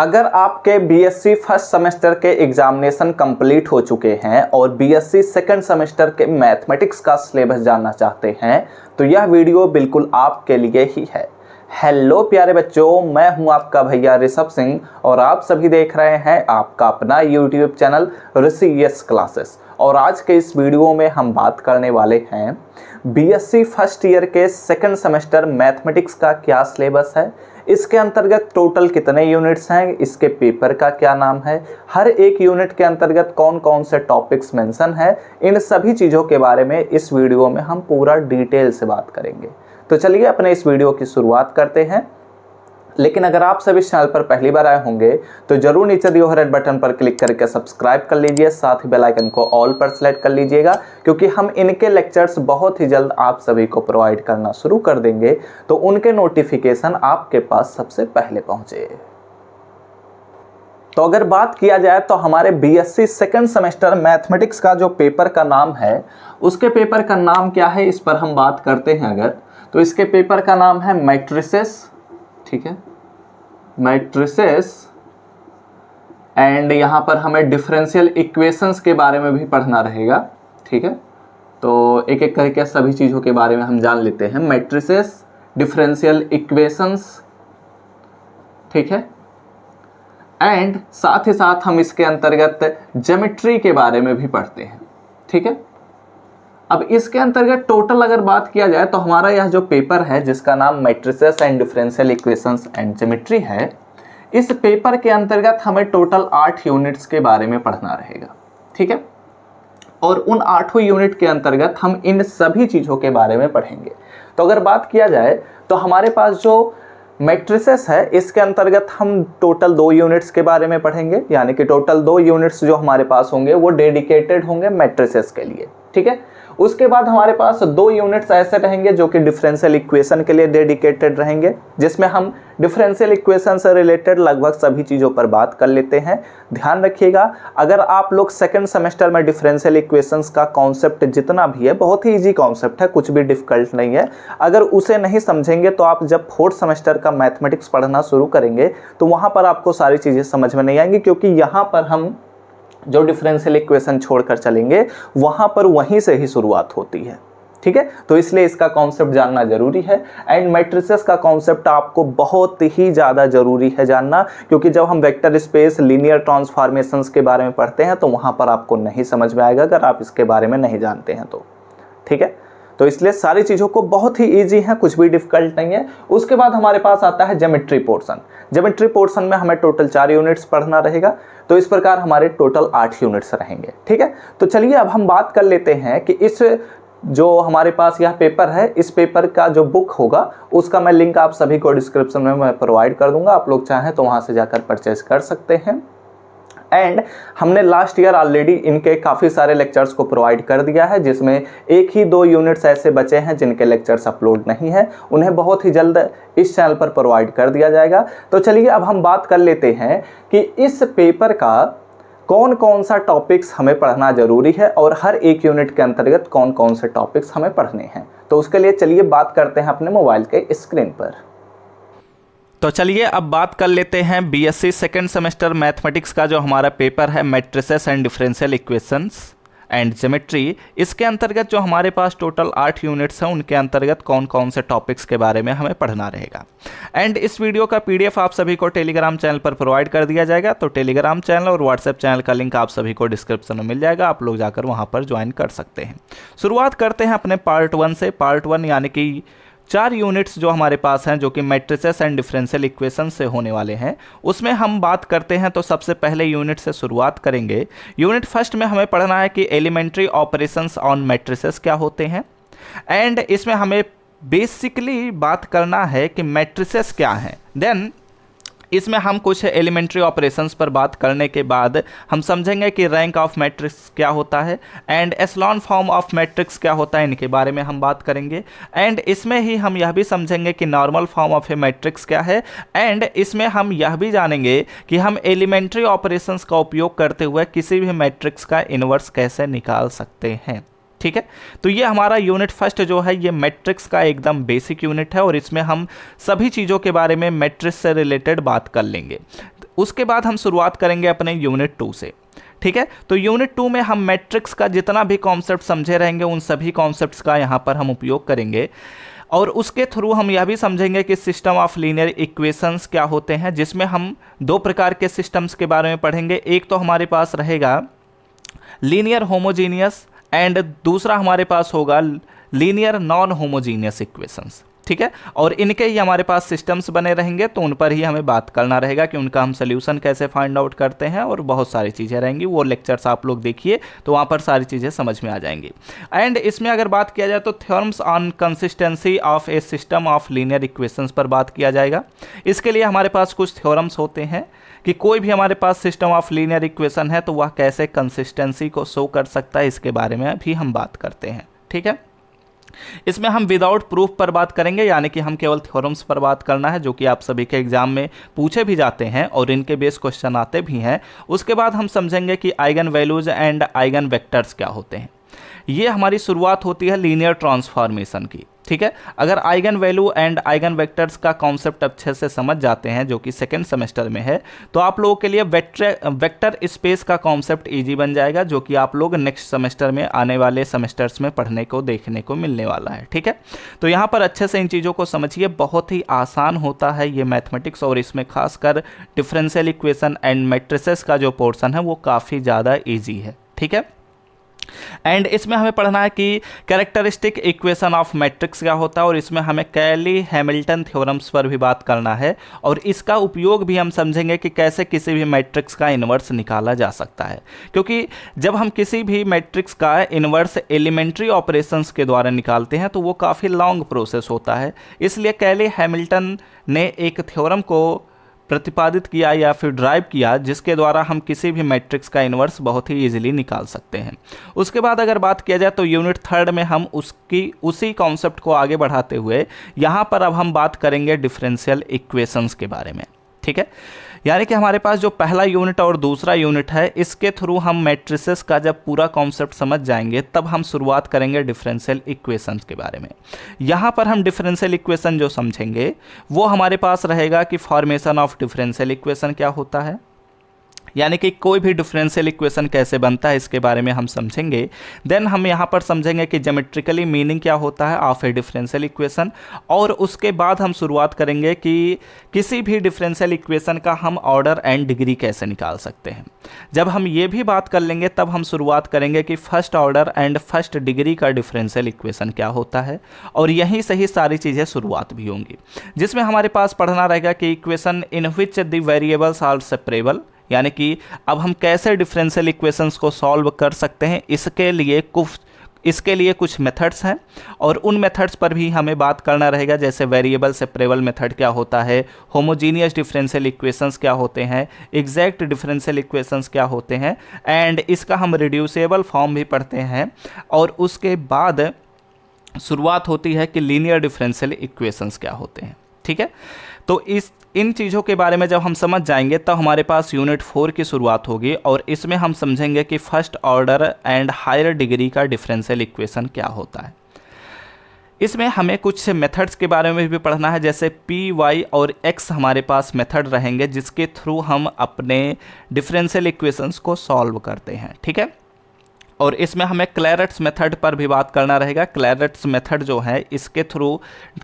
अगर आपके BSc first semester के एग्जामिनेशन कंप्लीट हो चुके हैं और बीएससी सेकंड सेमेस्टर के मैथमेटिक्स का सिलेबस जानना चाहते हैं तो यह वीडियो बिल्कुल आपके लिए ही है। हेलो प्यारे बच्चों, मैं हूं आपका भैया ऋषभ सिंह और आप सभी देख रहे हैं आपका अपना यूट्यूब चैनल ऋषि यस क्लासेस। और आज के इस वीडियो में हम बात करने वाले हैं बीएससी फर्स्ट ईयर के सेकंड सेमेस्टर मैथमेटिक्स का क्या सिलेबस है, इसके अंतर्गत टोटल कितने यूनिट्स हैं, इसके पेपर का क्या नाम है, हर एक यूनिट के अंतर्गत कौन कौन से टॉपिक्स मेंशन है, इन सभी चीज़ों के बारे में इस वीडियो में हम पूरा डिटेल से बात करेंगे। तो चलिए अपने इस वीडियो की शुरुआत करते हैं। लेकिन अगर आप सभी इस चैनल पर पहली बार आए होंगे तो जरूर नीचे दिए हुए रेड बटन पर क्लिक करके सब्सक्राइब कर लीजिए, साथ ही बेल आइकन को ऑल पर सेलेक्ट कर लीजिएगा, क्योंकि हम इनके लेक्चर्स बहुत ही जल्द आप सभी को प्रोवाइड करना शुरू कर देंगे, तो उनके नोटिफिकेशन आपके पास सबसे पहले पहुंचे। तो अगर बात किया जाए तो हमारे बीएससी सेकंड सेमेस्टर मैथमेटिक्स का जो पेपर का नाम है, उसके पेपर का नाम क्या है, इस पर हम बात करते हैं। अगर तो इसके पेपर का नाम है मैट्रिसेस, ठीक है, मैट्रिसेस, एंड यहाँ पर हमें डिफरेंशियल इक्वेशंस के बारे में भी पढ़ना रहेगा, ठीक है। तो एक एक करके सभी चीज़ों के बारे में हम जान लेते हैं। मैट्रिसेस, डिफरेंशियल इक्वेशंस, ठीक है, एंड साथ ही साथ हम इसके अंतर्गत ज्योमेट्री के बारे में भी पढ़ते हैं, ठीक है। अब इसके अंतर्गत टोटल अगर बात किया जाए तो हमारा यह जो पेपर है जिसका नाम matrices and differential equations and geometry है, इस पेपर के अंतर्गत हमें टोटल 8 यूनिट्स के बारे में पढ़ना रहेगा, ठीक है। और उन 8 यूनिट के अंतर्गत हम इन सभी चीज़ों के बारे में पढ़ेंगे। तो अगर बात किया जाए तो हमारे पास जो मैट्रिसेस है इसके अंतर्गत हम टोटल 2 यूनिट्स के बारे में पढ़ेंगे, यानी कि टोटल 2 यूनिट्स जो हमारे पास होंगे वो डेडिकेटेड होंगे मैट्रिसेस के लिए, ठीक है। उसके बाद हमारे पास 2 यूनिट्स ऐसे रहेंगे जो कि डिफरेंशियल इक्वेशन के लिए डेडिकेटेड रहेंगे, जिसमें हम डिफरेंशियल इक्वेशन से रिलेटेड लगभग सभी चीज़ों पर बात कर लेते हैं। ध्यान रखिएगा, अगर आप लोग सेकंड सेमेस्टर में डिफरेंशियल इक्वेशंस का कॉन्सेप्ट जितना भी है, बहुत ही ईजी कॉन्सेप्ट है, कुछ भी डिफिकल्ट नहीं है। अगर उसे नहीं समझेंगे तो आप जब फोर्थ सेमेस्टर का मैथमेटिक्स पढ़ना शुरू करेंगे तो वहाँ पर आपको सारी चीज़ें समझ में नहीं आएंगी, क्योंकि यहाँ पर हम जो डिफरेंशियल इक्वेशन छोड़कर चलेंगे वहाँ पर वहीं से ही शुरुआत होती है, ठीक है। तो इसलिए इसका कॉन्सेप्ट जानना जरूरी है। एंड मैट्रिसेस का कॉन्सेप्ट आपको बहुत ही ज़्यादा जरूरी है जानना, क्योंकि जब हम वेक्टर स्पेस, लीनियर ट्रांसफॉर्मेशंस के बारे में पढ़ते हैं तो वहाँ पर आपको नहीं समझ में आएगा अगर आप इसके बारे में नहीं जानते हैं तो, ठीक है। तो इसलिए सारी चीज़ों को बहुत ही ईजी है, कुछ भी डिफिकल्ट नहीं है। उसके बाद हमारे पास आता है ज्योमेट्री पोर्शन। ज्योमेट्री पोर्शन में हमें टोटल 4 यूनिट्स पढ़ना रहेगा, तो इस प्रकार हमारे टोटल 8 यूनिट्स रहेंगे, ठीक है। तो चलिए अब हम बात कर लेते हैं कि इस जो हमारे पास यह पेपर है, इस पेपर का जो बुक होगा उसका मैं लिंक आप सभी को डिस्क्रिप्शन में मैं प्रोवाइड कर दूंगा, आप लोग चाहें तो वहाँ से जाकर परचेज कर सकते हैं। एंड हमने लास्ट ईयर ऑलरेडी इनके काफ़ी सारे लेक्चर्स को प्रोवाइड कर दिया है, जिसमें 1 ही 2 यूनिट्स ऐसे बचे हैं जिनके लेक्चर्स अपलोड नहीं है, उन्हें बहुत ही जल्द इस चैनल पर प्रोवाइड कर दिया जाएगा। तो चलिए अब हम बात कर लेते हैं कि इस पेपर का कौन कौन सा टॉपिक्स हमें पढ़ना जरूरी है और हर एक यूनिट के अंतर्गत कौन कौन से टॉपिक्स हमें पढ़ने हैं। तो उसके लिए चलिए बात करते हैं अपने मोबाइल के स्क्रीन पर। तो चलिए अब बात कर लेते हैं बीएससी सेकंड सेमेस्टर मैथमेटिक्स का जो हमारा पेपर है matrices and differential equations and geometry. इसके अंतर्गत जो हमारे पास टोटल 8 यूनिट्स हैं उनके अंतर्गत कौन कौन से टॉपिक्स के बारे में हमें पढ़ना रहेगा। एंड इस वीडियो का पीडीएफ आप सभी को टेलीग्राम चैनल पर प्रोवाइड कर दिया जाएगा, तो टेलीग्राम चैनल और व्हाट्सएप चैनल का लिंक आप सभी को डिस्क्रिप्शन में मिल जाएगा, आप लोग जाकर वहाँ पर ज्वाइन कर सकते हैं। शुरुआत करते हैं अपने पार्ट 1 से। पार्ट 1 यानी कि 4 यूनिट्स जो हमारे पास हैं, जो कि मैट्रिसेस एंड डिफरेंशियल इक्वेशन से होने वाले हैं, उसमें हम बात करते हैं। तो सबसे पहले यूनिट से शुरुआत करेंगे। यूनिट फर्स्ट में हमें पढ़ना है कि एलिमेंट्री ऑपरेशंस ऑन मैट्रिसेस क्या होते हैं। एंड इसमें हमें बेसिकली बात करना है कि मैट्रिसेस क्या हैं। देन इसमें हम कुछ एलिमेंट्री ऑपरेशंस पर बात करने के बाद हम समझेंगे कि रैंक ऑफ मैट्रिक्स क्या होता है एंड एशेलॉन फॉर्म ऑफ मैट्रिक्स क्या होता है, इनके बारे में हम बात करेंगे। एंड इसमें ही हम यह भी समझेंगे कि normal form of A matrix क्या है। एंड इसमें हम यह भी जानेंगे कि हम एलिमेंट्री ऑपरेशंस का उपयोग करते हुए किसी भी मैट्रिक्स का इन्वर्स कैसे निकाल सकते हैं, ठीक है। तो ये हमारा यूनिट फर्स्ट जो है ये मैट्रिक्स का एकदम बेसिक यूनिट है और इसमें हम सभी चीज़ों के बारे में मैट्रिक्स से रिलेटेड बात कर लेंगे। उसके बाद हम शुरुआत करेंगे अपने यूनिट 2 से। ठीक है, तो यूनिट 2 में हम मैट्रिक्स का जितना भी कॉन्सेप्ट समझे रहेंगे उन सभी कॉन्सेप्ट्स का यहाँ पर हम उपयोग करेंगे, और उसके थ्रू हम यह भी समझेंगे कि सिस्टम ऑफ लीनियर इक्वेशंस क्या होते हैं, जिसमें हम दो प्रकार के सिस्टम्स के बारे में पढ़ेंगे। एक तो हमारे पास रहेगा लीनियर होमोजीनियस एंड दूसरा हमारे पास होगा लीनियर नॉन होमोजीनियस इक्वेशंस। ठीक है, और इनके ही हमारे पास सिस्टम्स बने रहेंगे, तो उन पर ही हमें बात करना रहेगा कि उनका हम सोल्यूशन कैसे फाइंड आउट करते हैं, और बहुत सारी चीज़ें रहेंगी। वो लेक्चर्स आप लोग देखिए तो वहाँ पर सारी चीज़ें समझ में आ जाएंगी। एंड इसमें अगर बात किया जाए तो theorems on consistency of A system of linear equations पर बात किया जाएगा। इसके लिए हमारे पास कुछ थ्योरम्स होते हैं कि कोई भी हमारे पास सिस्टम ऑफ लीनियर इक्वेशन है तो वह कैसे कंसिस्टेंसी को शो कर सकता है, इसके बारे में भी हम बात करते हैं। ठीक है, इसमें हम विदाउट प्रूफ पर बात करेंगे, यानी कि हम केवल थ्योरम्स पर बात करना है, जो कि आप सभी के एग्जाम में पूछे भी जाते हैं और इनके बेस क्वेश्चन आते भी हैं। उसके बाद हम समझेंगे कि eigen values and eigen vectors क्या होते हैं। ये हमारी शुरुआत होती है लीनियर ट्रांसफॉर्मेशन की। ठीक है, अगर eigen value and eigen vectors का कॉन्सेप्ट अच्छे से समझ जाते हैं, जो कि सेकेंड सेमेस्टर में है, तो आप लोगों के लिए वेक्टर स्पेस का कॉन्सेप्ट इजी बन जाएगा, जो कि आप लोग नेक्स्ट सेमेस्टर में आने वाले सेमेस्टर्स में पढ़ने को देखने को मिलने वाला है। ठीक है, तो यहाँ पर अच्छे से इन चीज़ों को समझिए, बहुत ही आसान होता है ये मैथमेटिक्स, और इसमें खासकर डिफरेंशियल इक्वेशन एंड मैट्रिसेस का जो पोर्शन है वो काफ़ी ज़्यादा ईजी है। ठीक है, एंड इसमें हमें पढ़ना है कि कैरेक्टरिस्टिक इक्वेशन ऑफ मैट्रिक्स क्या होता है, और इसमें हमें कैली हैमिल्टन थ्योरम्स पर भी बात करना है, और इसका उपयोग भी हम समझेंगे कि कैसे किसी भी मैट्रिक्स का इन्वर्स निकाला जा सकता है। क्योंकि जब हम किसी भी मैट्रिक्स का इन्वर्स एलिमेंट्री ऑपरेशंस के द्वारा निकालते हैं तो वो काफ़ी लॉन्ग प्रोसेस होता है, इसलिए कैली हैमिल्टन ने एक थ्योरम को प्रतिपादित किया या फिर ड्राइव किया, जिसके द्वारा हम किसी भी मैट्रिक्स का इन्वर्स बहुत ही इजीली निकाल सकते हैं। उसके बाद अगर बात किया जाए तो यूनिट 3 में हम उसी कॉन्सेप्ट को आगे बढ़ाते हुए यहाँ पर अब हम बात करेंगे डिफरेंशियल इक्वेशंस के बारे में। ठीक है, यानी कि हमारे पास जो पहला यूनिट और दूसरा यूनिट है, इसके थ्रू हम मैट्रिसेस का जब पूरा कॉन्सेप्ट समझ जाएंगे तब हम शुरुआत करेंगे डिफरेंशियल इक्वेशंस के बारे में। यहाँ पर हम डिफरेंशियल इक्वेशन जो समझेंगे वो हमारे पास रहेगा कि फॉर्मेशन ऑफ डिफरेंशियल इक्वेशन क्या होता है, यानी कि कोई भी डिफरेंशियल इक्वेशन कैसे बनता है, इसके बारे में हम समझेंगे। देन हम यहाँ पर समझेंगे कि ज्योमेट्रिकली मीनिंग क्या होता है ऑफ ए डिफरेंशियल इक्वेशन, और उसके बाद हम शुरुआत करेंगे कि किसी भी डिफरेंशियल इक्वेशन का हम ऑर्डर एंड डिग्री कैसे निकाल सकते हैं। जब हम ये भी बात कर लेंगे तब हम शुरुआत करेंगे कि first order and first degree का डिफरेंशियल इक्वेशन क्या होता है, और यहीं से ही सारी चीज़ें शुरुआत भी होंगी, जिसमें हमारे पास पढ़ना रहेगा कि equation in which the variables are separable, यानी कि अब हम कैसे डिफरेंशियल इक्वेशंस को सॉल्व कर सकते हैं, इसके लिए कुछ मेथड्स हैं, और उन मेथड्स पर भी हमें बात करना रहेगा, जैसे वेरिएबल सेपरेबल मेथड क्या होता है, होमोजीनियस डिफरेंशियल इक्वेशंस क्या होते हैं, एग्जैक्ट डिफरेंशियल इक्वेशंस क्या होते हैं, एंड इसका हम रिड्यूसेबल फॉर्म भी पढ़ते हैं, और उसके बाद शुरुआत होती है कि लीनियर डिफरेंशियल इक्वेशंस क्या होते हैं। ठीक है, तो इन चीज़ों के बारे में जब हम समझ जाएंगे तब हमारे पास यूनिट 4 की शुरुआत होगी, और इसमें हम समझेंगे कि first order and higher degree का डिफरेंशियल इक्वेशन क्या होता है। इसमें हमें कुछ मेथड्स के बारे में भी पढ़ना है, जैसे पी, वाई और एक्स हमारे पास मेथड रहेंगे, जिसके थ्रू हम अपने डिफरेंशियल इक्वेशंस को सॉल्व करते हैं। ठीक है, और इसमें हमें क्लैरेट्स मेथड पर भी बात करना रहेगा। क्लैरेट्स मेथड जो है, इसके थ्रू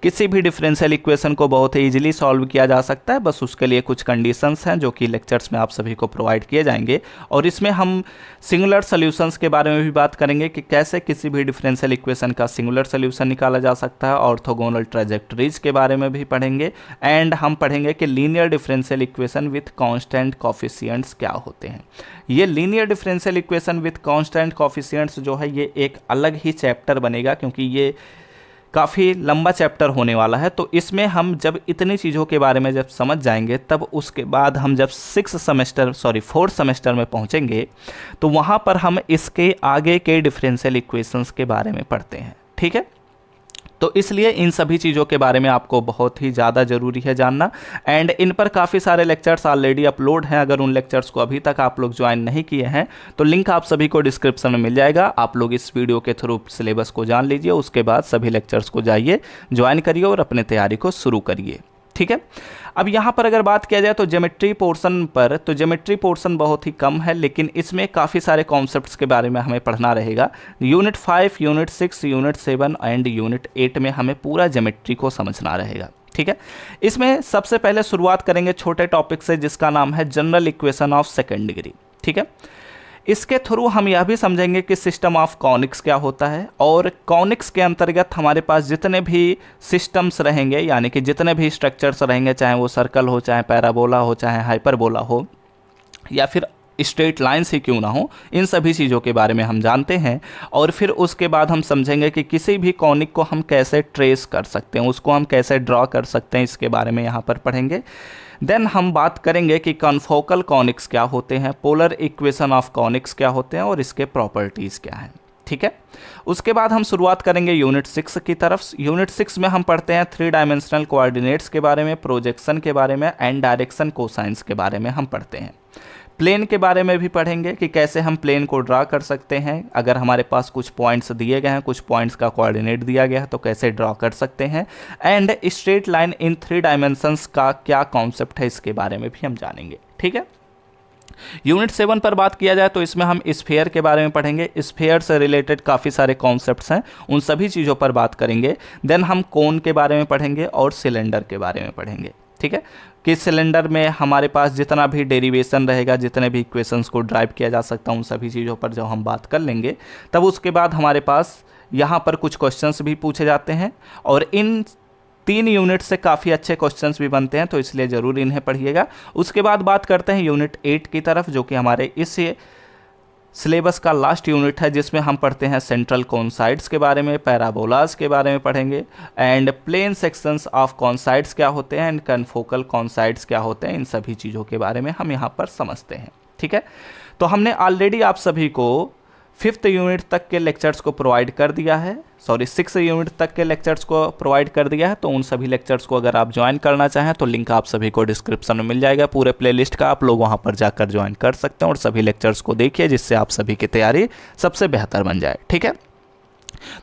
किसी भी डिफरेंशियल इक्वेशन को बहुत ही इजीली सॉल्व किया जा सकता है, बस उसके लिए कुछ कंडीशंस हैं जो कि लेक्चर्स में आप सभी को प्रोवाइड किए जाएंगे। और इसमें हम सिंगुलर सॉल्यूशंस के बारे में भी बात करेंगे कि कैसे किसी भी डिफरेंशियल इक्वेशन का सिंगुलर सॉल्यूशन निकाला जा सकता है। ऑर्थोगोनल ट्रैजेक्टरीज के बारे में भी पढ़ेंगे, एंड हम पढ़ेंगे कि linear differential equation with constant coefficients क्या होते हैं। ये linear differential equation with constant coefficients जो है, ये एक अलग ही चैप्टर बनेगा, क्योंकि ये काफ़ी लंबा चैप्टर होने वाला है। तो इसमें हम जब इतनी चीज़ों के बारे में जब समझ जाएंगे, तब उसके बाद हम जब फोर्थ सेमेस्टर में पहुंचेंगे तो वहाँ पर हम इसके आगे के डिफरेंशियल इक्वेशंस के बारे में पढ़ते हैं। ठीक है, तो इसलिए इन सभी चीज़ों के बारे में आपको बहुत ही ज़्यादा ज़रूरी है जानना, एंड इन पर काफ़ी सारे लेक्चर्स ऑलरेडी अपलोड हैं। अगर उन लेक्चर्स को अभी तक आप लोग ज्वाइन नहीं किए हैं तो लिंक आप सभी को डिस्क्रिप्शन में मिल जाएगा। आप लोग इस वीडियो के थ्रू सिलेबस को जान लीजिए, उसके बाद सभी लेक्चर्स को जाइए, ज्वाइन करिए और अपने तैयारी को शुरू करिए। ठीक है। अब यहाँ पर अगर बात किया जाए तो ज्योमेट्री पोर्शन पर, तो ज्योमेट्री पोर्शन बहुत ही कम है, लेकिन इसमें काफ़ी सारे कॉन्सेप्ट्स के बारे में हमें पढ़ना रहेगा। Unit 5, unit 6, unit 7 and unit 8 में हमें पूरा ज्योमेट्री को समझना रहेगा। ठीक है। इसमें सबसे पहले शुरुआत करेंगे छोटे टॉपिक से, जिसका नाम है general equation of second degree. ठीक है। इसके थ्रू हम यह भी समझेंगे कि सिस्टम ऑफ कॉनिक्स क्या होता है, और कॉनिक्स के अंतर्गत हमारे पास जितने भी सिस्टम्स रहेंगे, यानी कि जितने भी स्ट्रक्चर्स रहेंगे, चाहे वो सर्कल हो, चाहे पैराबोला हो, चाहे हाइपरबोला हो, या फिर स्ट्रेट लाइन्स ही क्यों ना हो, इन सभी चीज़ों के बारे में हम जानते हैं। और फिर उसके बाद हम समझेंगे कि किसी भी कॉनिक को हम कैसे ट्रेस कर सकते हैं, उसको हम कैसे ड्रॉ कर सकते हैं, इसके बारे में यहाँ पर पढ़ेंगे। देन हम बात करेंगे कि कॉन्फोकल कॉनिक्स क्या होते हैं, पोलर इक्वेशन ऑफ कॉनिक्स क्या होते हैं और इसके प्रॉपर्टीज़ क्या हैं। ठीक है। उसके बाद हम शुरुआत करेंगे यूनिट 6 की तरफ। यूनिट 6 में हम पढ़ते हैं 3 डायमेंशनल कोऑर्डिनेट्स के बारे में, प्रोजेक्शन के बारे में एंड डायरेक्शन कोसाइंस के बारे में हम पढ़ते हैं। प्लेन के बारे में भी पढ़ेंगे कि कैसे हम प्लेन को ड्रा कर सकते हैं, अगर हमारे पास कुछ पॉइंट्स दिए गए हैं, कुछ पॉइंट्स का कोऑर्डिनेट दिया गया है तो कैसे ड्रा कर सकते हैं। And straight line in 3 dimensions का क्या कॉन्सेप्ट है, इसके बारे में भी हम जानेंगे। ठीक है। यूनिट 7 पर बात किया जाए तो इसमें हम स्फीयर के बारे में पढ़ेंगे। स्फीयर से रिलेटेड काफ़ी सारे कॉन्सेप्ट्स हैं, उन सभी चीज़ों पर बात करेंगे। देन हम कोन के बारे में पढ़ेंगे और सिलेंडर के बारे में पढ़ेंगे। ठीक है। कि सिलेंडर में हमारे पास जितना भी डेरिवेशन रहेगा, जितने भी इक्वेशंस को ड्राइव किया जा सकता है, उन सभी चीज़ों पर जब हम बात कर लेंगे, तब उसके बाद हमारे पास यहाँ पर कुछ क्वेश्चंस भी पूछे जाते हैं, और इन 3 यूनिट से काफ़ी अच्छे क्वेश्चंस भी बनते हैं, तो इसलिए ज़रूर इन्हें पढ़िएगा। उसके बाद बात करते हैं यूनिट 8 की तरफ, जो कि हमारे इस सिलेबस का लास्ट यूनिट है, जिसमें हम पढ़ते हैं सेंट्रल कॉन्साइड्स के बारे में, पैराबोलास के बारे में पढ़ेंगे, एंड प्लेन सेक्शंस ऑफ कॉन्साइड्स क्या होते हैं एंड कन्फोकल कॉन्साइड्स क्या होते हैं, इन सभी चीज़ों के बारे में हम यहाँ पर समझते हैं। ठीक है। तो हमने ऑलरेडी आप सभी को 5th यूनिट तक के लेक्चर्स को प्रोवाइड कर दिया है, 6 यूनिट तक के लेक्चर्स को प्रोवाइड कर दिया है। तो उन सभी लेक्चर्स को अगर आप ज्वाइन करना चाहें तो लिंक आप सभी को डिस्क्रिप्शन में मिल जाएगा, पूरे प्लेलिस्ट का, आप लोग वहां पर जाकर ज्वाइन कर सकते हैं और सभी लेक्चर्स को देखिए, जिससे आप सभी की तैयारी सबसे बेहतर बन जाए। ठीक है।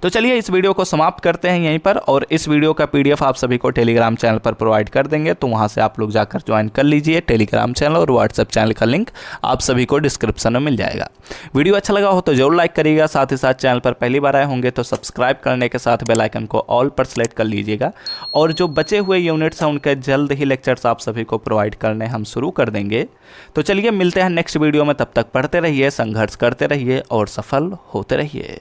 तो चलिए इस वीडियो को समाप्त करते हैं यहीं पर, और इस वीडियो का PDF आप सभी को टेलीग्राम चैनल पर प्रोवाइड कर देंगे, तो वहां से आप लोग जाकर ज्वाइन कर लीजिए। टेलीग्राम चैनल और व्हाट्सएप चैनल का लिंक आप सभी को डिस्क्रिप्शन में मिल जाएगा। वीडियो अच्छा लगा हो तो जरूर लाइक करिएगा, साथ ही साथ चैनल पर पहली बार आए होंगे तो सब्सक्राइब करने के साथ बेल आइकन को ऑल पर सेलेक्ट कर लीजिएगा। और जो बचे हुए यूनिट्स हैं उनके जल्द ही लेक्चर्स आप सभी को प्रोवाइड करने हम शुरू कर देंगे। तो चलिए मिलते हैं नेक्स्ट वीडियो में, तब तक पढ़ते रहिए, संघर्ष करते रहिए और सफल होते रहिए।